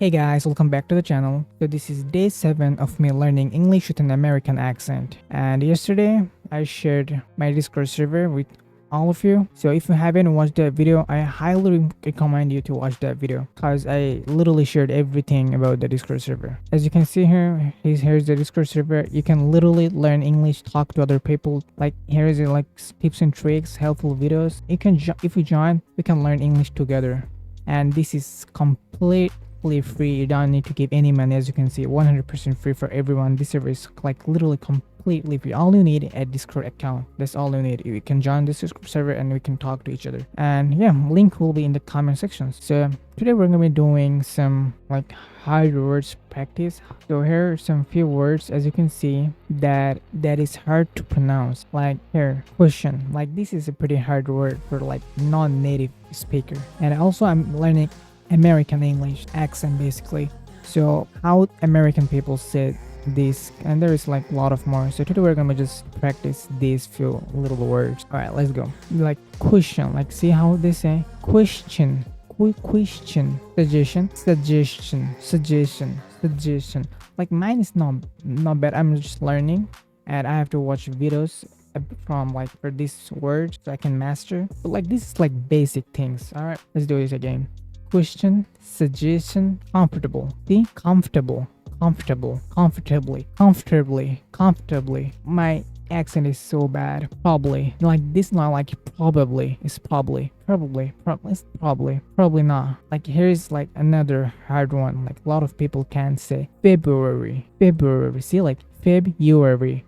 Hey guys, welcome back to the channel. So this is day 7 of me learning English with an American accent. And yesterday I shared my Discord server with all of you. So if you haven't watched that video, I highly recommend you to watch that video because I literally shared everything about the Discord server. As you can see here, here's the Discord server. You can literally learn English, talk to other people. Like here is like tips and tricks, helpful videos. If you join, we can learn English together. And this is completely free. You don't need to give any money. As you can see, 100% free for everyone. This server is like literally completely free. All you need a Discord account. That's all you need. You can join this Discord server and we can talk to each other. And yeah, link will be in the comment section. So today we're gonna be doing some like hard words practice. So here are some few words, as you can see, that is hard to pronounce. Like here, question. Like this is a pretty hard word for like non-native speaker. And also I'm learning American English accent basically. So how American people say this, and there is like a lot of more. So today we're gonna just practice these few little words. All right, let's go. Like question, like see how they say question, question, suggestion. Like mine is not bad. I'm just learning, and I have to watch videos from like for these words so I can master. But like this is like basic things. All right, let's do this again. Question, suggestion, comfortable. See, comfortable, comfortably. My accent is so bad. Probably, like this, not like probably. It's probably not. Like here's like another hard one. Like a lot of people can't say February. See, like February,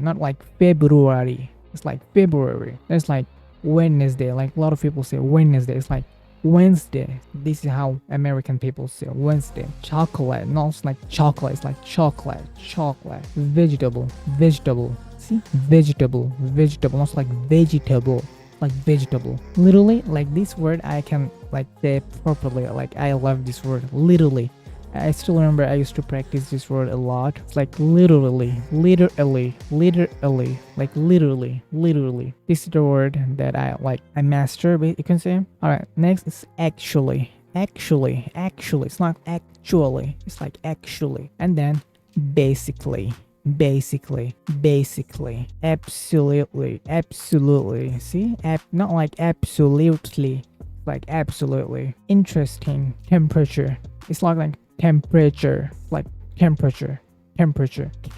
not like February. It's like February. There's like Wednesday. Like a lot of people say Wednesday. It's like Wednesday. This is how American people say Wednesday. Chocolate, not like chocolate, it's like chocolate. Vegetable. See, vegetable, not like vegetable, like vegetable. Literally, like this word I can like say properly. Like I love this word. Literally, I still remember I used to practice this word a lot. It's like literally. Like literally. This is the word that I master, but you can say. Alright, next is actually. It's not actually. It's like actually. And then basically. Absolutely. See? Not like absolutely. Like absolutely. Interesting. Temperature. It's like temperature, like temperature.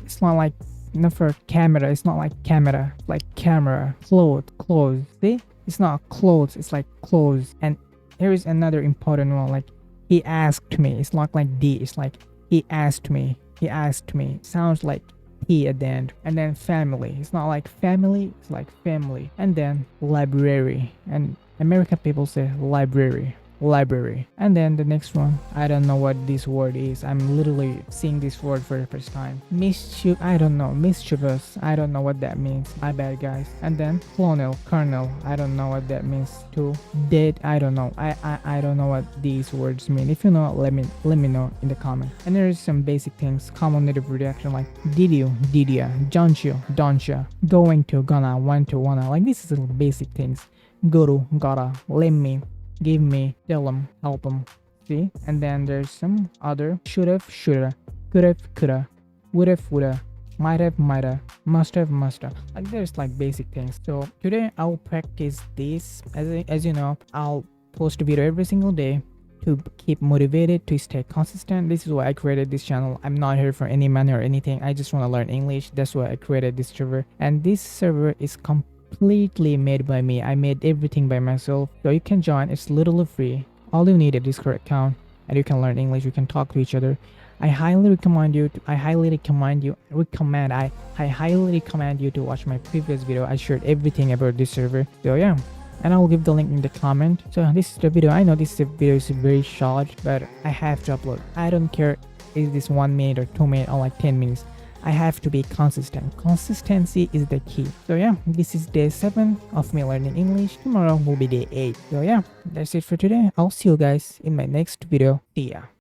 It's not like not for camera. It's not like camera, like camera. Clothes. See, it's not clothes. It's like clothes. And here is another important one. Like he asked me. It's not like D. It's like he asked me. Sounds like P at the end. And then family. It's not like family. It's like family. And then library. And American people say library. And then the next one, I don't know what this word is. I'm literally seeing this word for the first time. Mischievous, I don't know what that means. My bad, guys. And then colonel, I don't know what that means too. Dead, I don't know. I don't know what these words mean. If you know, let me know in the comment. And there is some basic things, common native reaction like did you, don't you, going to, gonna, want to, wanna. Like this is little basic things. Go to, gotta, let me, give me, tell them, help them. See? And then there's some other should've, coulda, would've, might've, musta. Like there's like basic things. So today I'll practice this. As you know, I'll post a video every single day to keep motivated, to stay consistent. This is why I created this channel. I'm not here for any money or anything. I just want to learn English. That's why I created this server. And this server is completely made by me. I made everything by myself, so you can join. It's literally free. All you need is a Discord account and you can learn English. You can talk to each other. I highly recommend you to watch my previous video. I shared everything about this server. So yeah, and I will give the link in the comment. So this is the video. I know this video is very short, but I have to upload. I don't care is this 1 minute or 2 minutes or like 10 minutes. I have to be consistent. Consistency is the key. So yeah, this is day 7 of me learning English. Tomorrow will be day 8. So yeah, that's it for today. I'll see you guys in my next video. See ya.